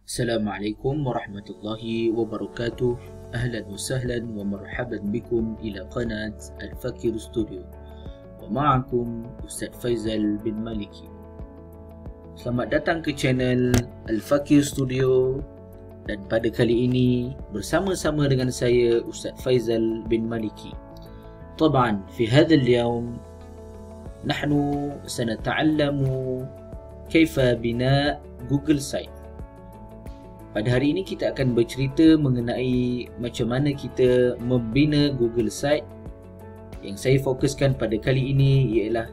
Assalamualaikum warahmatullahi wabarakatuh. Ahlan wa sahlan wa marhaban bikum ila qanat Al-Fakir Studio. Wa ma'akum Ustaz Faizal bin Maliki. Selamat datang ke channel Al-Fakir Studio, dan pada kali ini bersama-sama dengan saya Ustaz Faizal bin Maliki. طبعا في هذا اليوم نحن سنتعلم كيف بناء جوجل سايت. Pada hari ini kita akan bercerita mengenai macam mana kita membina Google Site. Yang saya fokuskan pada kali ini ialah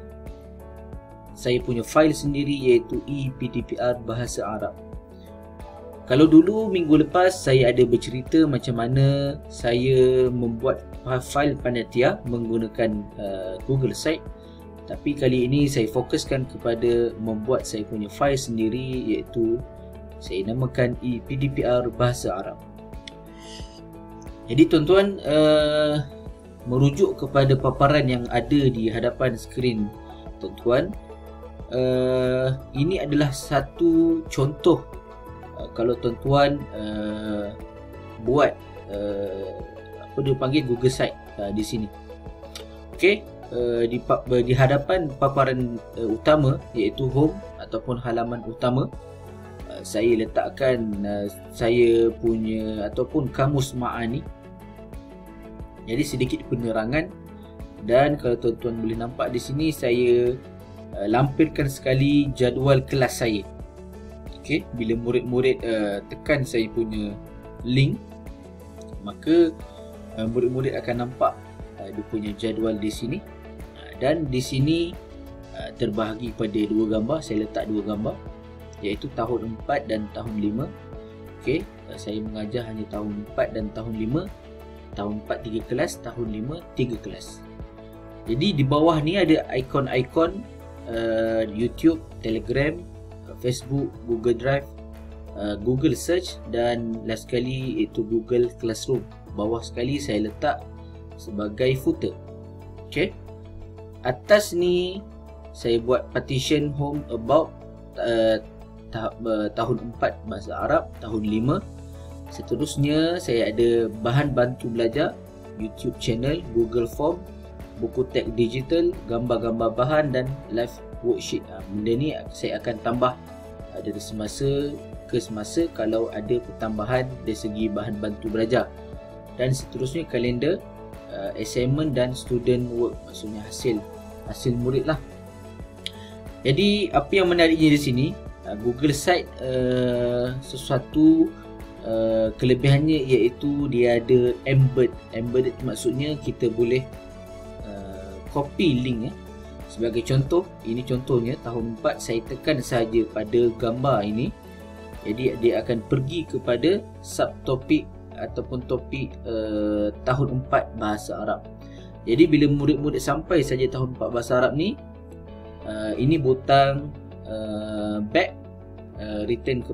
saya punya file sendiri, iaitu ePDPR bahasa Arab. Kalau dulu minggu lepas saya ada bercerita macam mana saya membuat file panitia menggunakan Google Site, tapi kali ini saya fokuskan kepada membuat saya punya file sendiri, iaitu saya namakan ePDPR bahasa Arab. Jadi tuan-tuan, merujuk kepada paparan yang ada di hadapan skrin tuan-tuan, ini adalah satu contoh kalau tuan-tuan buat apa dia panggil Google Site di sini. Okey, di hadapan paparan utama, iaitu home ataupun halaman utama, saya letakkan saya punya ataupun kamus ma'ani. Jadi sedikit penerangan, dan kalau tuan-tuan boleh nampak di sini saya lampirkan sekali jadual kelas saya. Okey, bila murid-murid tekan saya punya link, maka murid-murid akan nampak dia punya jadual di sini, dan di sini terbahagi pada dua gambar. Saya letak dua gambar, iaitu tahun 4 dan tahun 5. Okey, saya mengajar hanya tahun 4 dan tahun 5. Tahun 4 3 kelas, tahun 5 3 kelas. Jadi di bawah ni ada ikon-ikon YouTube, Telegram, Facebook, Google Drive, Google Search, dan last sekali itu Google Classroom. Bawah sekali saya letak sebagai footer. Okey, atas ni saya buat partition home about tahun 4 bahasa Arab, tahun 5. Seterusnya saya ada bahan bantu belajar, YouTube channel, Google Form, buku teks digital, gambar-gambar bahan, dan live worksheet. Benda ni saya akan tambah dari semasa ke semasa kalau ada pertambahan dari segi bahan bantu belajar. Dan seterusnya kalender, assignment dan student work, maksudnya hasil murid lah. Jadi apa yang menariknya di sini, Google Site sesuatu kelebihannya iaitu dia ada embedded maksudnya kita boleh copy link ya. Sebagai contoh, ini contohnya tahun 4, saya tekan saja pada gambar ini, jadi dia akan pergi kepada subtopik ataupun topik tahun 4 bahasa Arab. Jadi bila murid-murid sampai saja tahun 4 bahasa Arab ni, ini butang back, return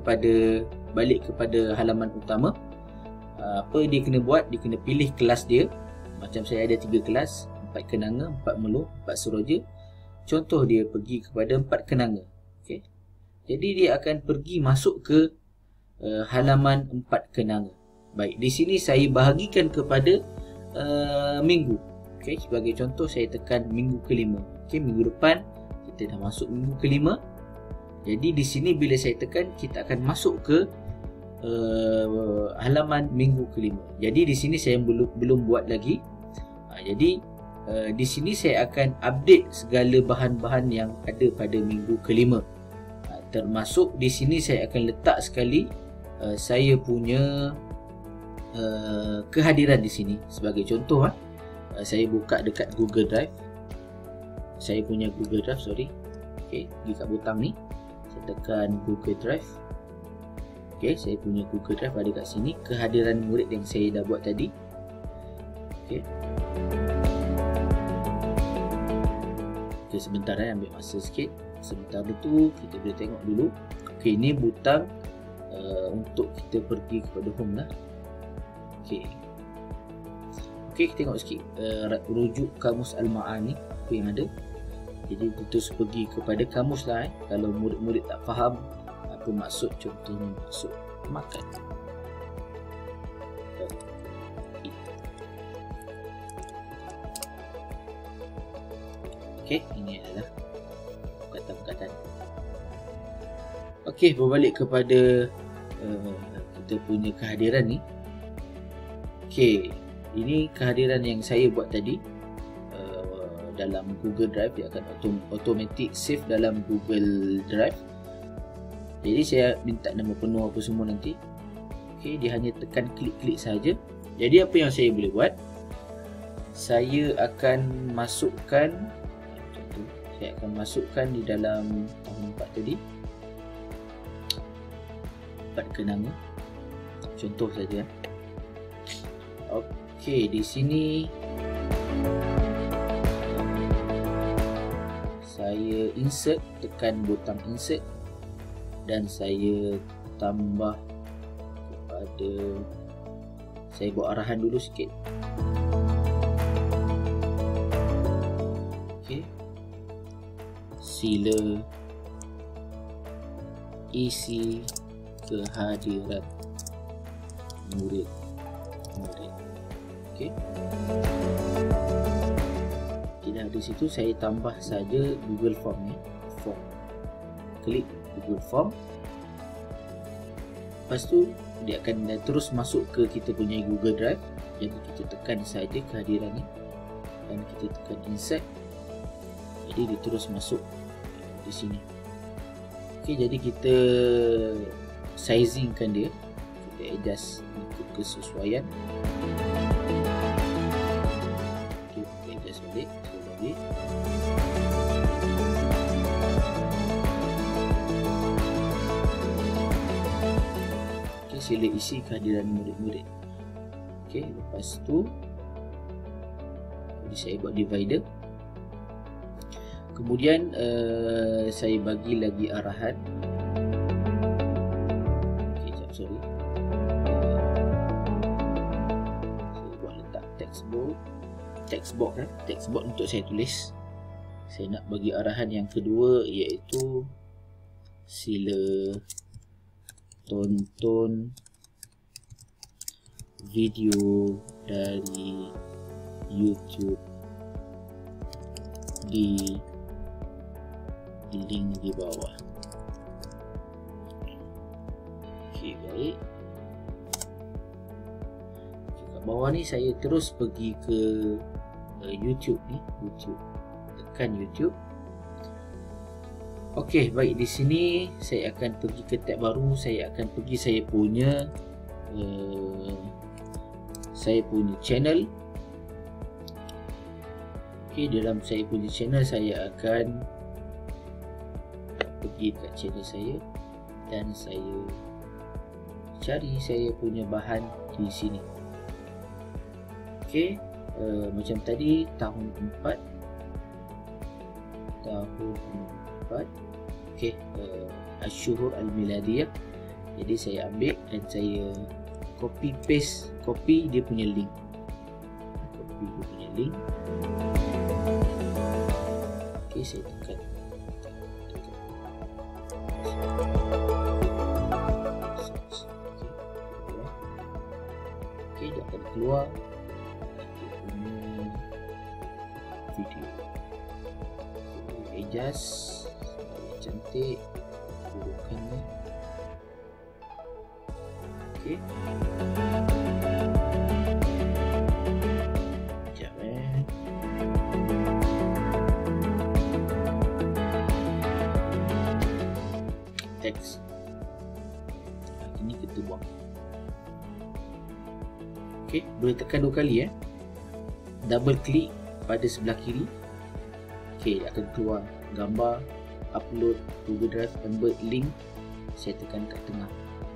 balik kepada halaman utama. Apa dia kena buat? Dia kena pilih kelas dia. Macam saya ada 3 kelas, 4 kenanga, 4 meluh, 4 suroja. Contoh dia pergi kepada 4 kenanga. Okay. Jadi dia akan pergi masuk ke halaman 4 kenanga. Baik, di sini saya bahagikan kepada minggu. Okay. Sebagai contoh saya tekan minggu ke-5. Okay. Minggu depan kita dah masuk minggu ke-5. Jadi di sini bila saya tekan, kita akan masuk ke halaman minggu ke-5. Jadi di sini saya belum buat lagi. Jadi di sini saya akan update segala bahan-bahan yang ada pada minggu ke-5. Termasuk di sini saya akan letak sekali saya punya kehadiran di sini. Sebagai contoh, saya buka dekat Google Drive. Saya punya Google Drive, okey, dekat butang ni saya tekan Google Drive. Okey, saya punya Google Drive ada kat sini, kehadiran murid yang saya dah buat tadi. Okey. Okey, sebentar ambil masa sikit. Sebentar itu kita boleh tengok dulu. Okey, ini butang untuk kita pergi kepada home lah. Okey. Okey, kita tengok sikit rujuk kamus Al-Ma'ani apa yang ada. Jadi terus pergi kepada kamus lah. Kalau murid-murid tak faham apa maksud, contohnya maksud makan. Okey, ini adalah perkataan-perkataan. Okey, berbalik kepada kita punya kehadiran ni. Okey, ini kehadiran yang saya buat tadi dalam Google Drive. Dia akan automatic save dalam Google Drive. Jadi saya minta nama penuh apa semua nanti. Okey, dia hanya tekan klik-klik saja. Jadi apa yang saya boleh buat, saya akan masukkan di dalam tahun 4 tadi 4 kenanga, contoh saja. Okey, di sini saya insert, tekan butang insert dan saya tambah kepada, saya buat arahan dulu sikit. Okey, sila isi kehadiran murid-murid. Okey, tidak di situ, saya tambah saja Google Form ni. Form, klik Google Form, lepas tu dia akan terus masuk ke kita punya Google Drive. Jadi kita tekan saja kehadiran ni dan kita tekan insert, jadi dia terus masuk di sini. Okey, jadi kita sizingkan dia, kita adjust ikut kesesuaian. Okey, kita adjust balik, Okey, sila isi kehadiran murid-murid. Okey, lepas tu saya buat divider. Kemudian saya bagi lagi arahan. Okay, sorry. Saya buat letak text box untuk saya tulis. Saya nak bagi arahan yang kedua, iaitu sila tonton video dari YouTube di link di bawah. Okey, baik. Kat bawah ni saya terus pergi ke YouTube ni, tekan YouTube. Okey, baik, di sini saya akan pergi ke tab baru. Saya akan pergi saya punya channel. Okey, dalam saya punya channel saya akan pergi kat channel saya dan saya cari saya punya bahan di sini. Okey, macam tadi tahun 4. Okey, Asyhur Al-Miladiyah. Jadi saya ambil dan saya copy dia punya link. Okey, saya tekan. Okey, dia akan keluar video. Adjust supaya cantik dudukannya. Okey, sekejap teks ini kita buang. Okey, boleh tekan 2 kali double klik pada sebelah kiri. Okey, akan keluar gambar upload Google Drive embed link. Saya tekan kat tengah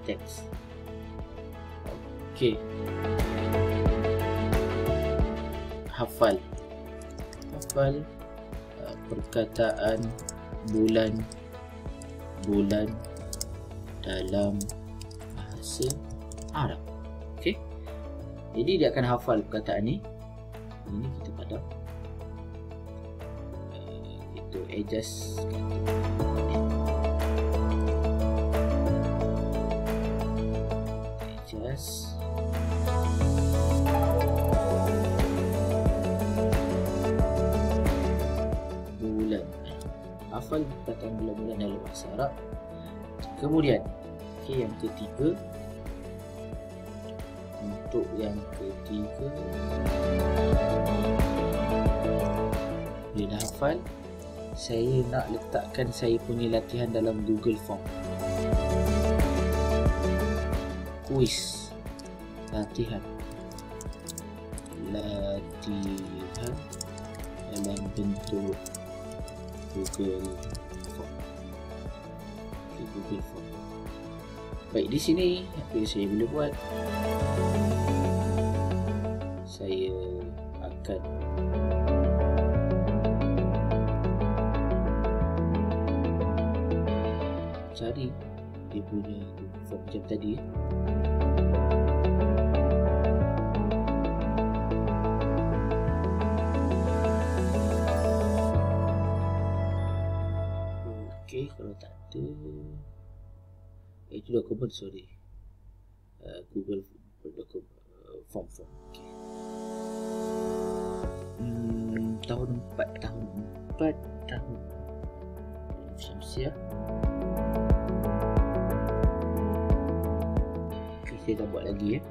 teks. Okey, hafal perkataan bulan dalam bahasa Arab. Okey, jadi dia akan hafal perkataan ni. Ini kita padam, kita adjust. bulan. Hafal perkataan bulan-bulan dalam bahasa Arab. Kemudian yang ketiga, untuk yang ketiga bila dah hafal, saya nak letakkan saya punya latihan dalam Google Form. Kuis latihan dalam bentuk Google Form. Google Form. Baik, di sini apa yang saya boleh buat? Saya akan cari dia punya Google Form macam tadi. Okey, kalau tak ada, itu dokumen, sorry, Google Form. Okay. Tahun 4 Syamsiah. Okay, saya dah buat lagi ya.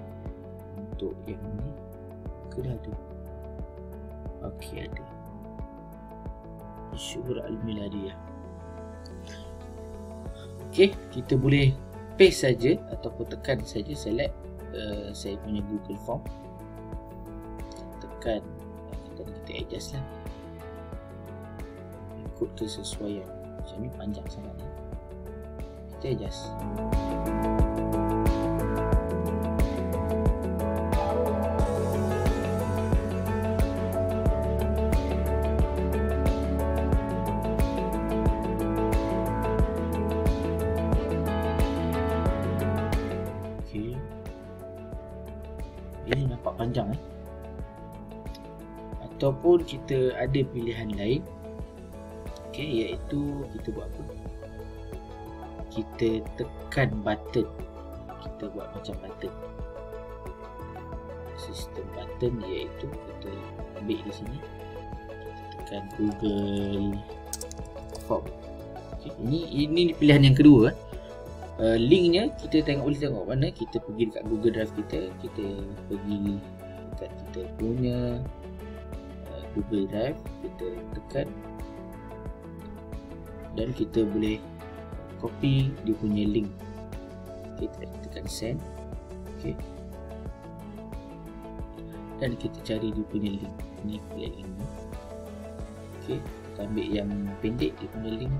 Untuk yang ni kena ada. Okey, ada. Syuhur al-miladiyah. Okey, kita boleh paste saja ataupun tekan saja select saya punya Google Form. Tekan, kita adjust lah, ikut kesesuaian. Macam ni panjang sangat ni, kita adjust. Ini nampak panjang ataupun kita ada pilihan lain, iaitu kita buat apa? Kita tekan button, kita buat macam button, sistem button, iaitu kita ambil di sini, kita tekan Google Form. Ini pilihan yang kedua. Linknya kita boleh tengok mana. Kita pergi dekat Google Drive kita pergi dekat kita punya Google Drive, kita tekan dan kita boleh copy dia punya link. Kita tekan send, dan kita cari dia punya link. Ni link ni. Kita ambil yang pendek dia punya link.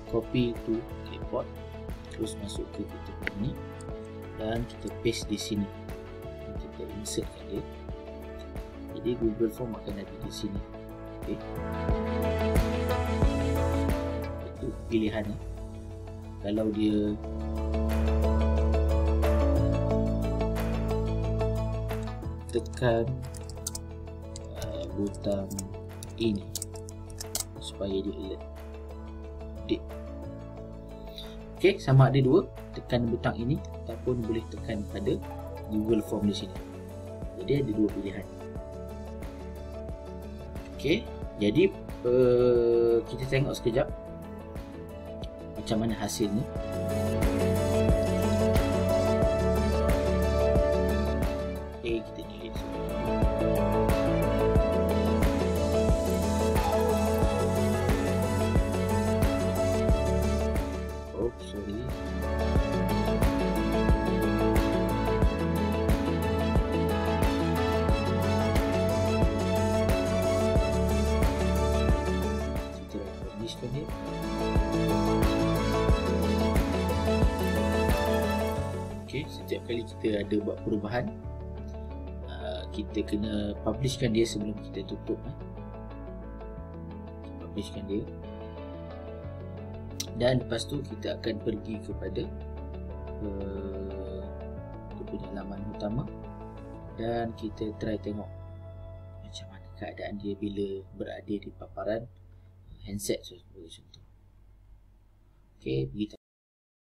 Copy to clipboard, terus masuk ke kita ni dan kita paste di sini. Kita insert kat dia. Jadi Google Form akan ada di sini. Itu pilihan. Kalau dia tekan butang ini supaya dia alert. Sama ada dua, tekan butang ini ataupun boleh tekan pada Google Form di sini. Jadi ada dua pilihan. Jadi kita tengok sekejap macam mana hasilnya. Kita delete semua. Sorry. Kita publishkan dia. Setiap kali kita ada buat perubahan, kita kena publishkan dia sebelum kita tutup. Publishkan dia. Dan lepas tu kita akan pergi kepada punya laman utama dan kita try tengok macam mana keadaan dia bila berada di paparan handset seperti contoh. Pergi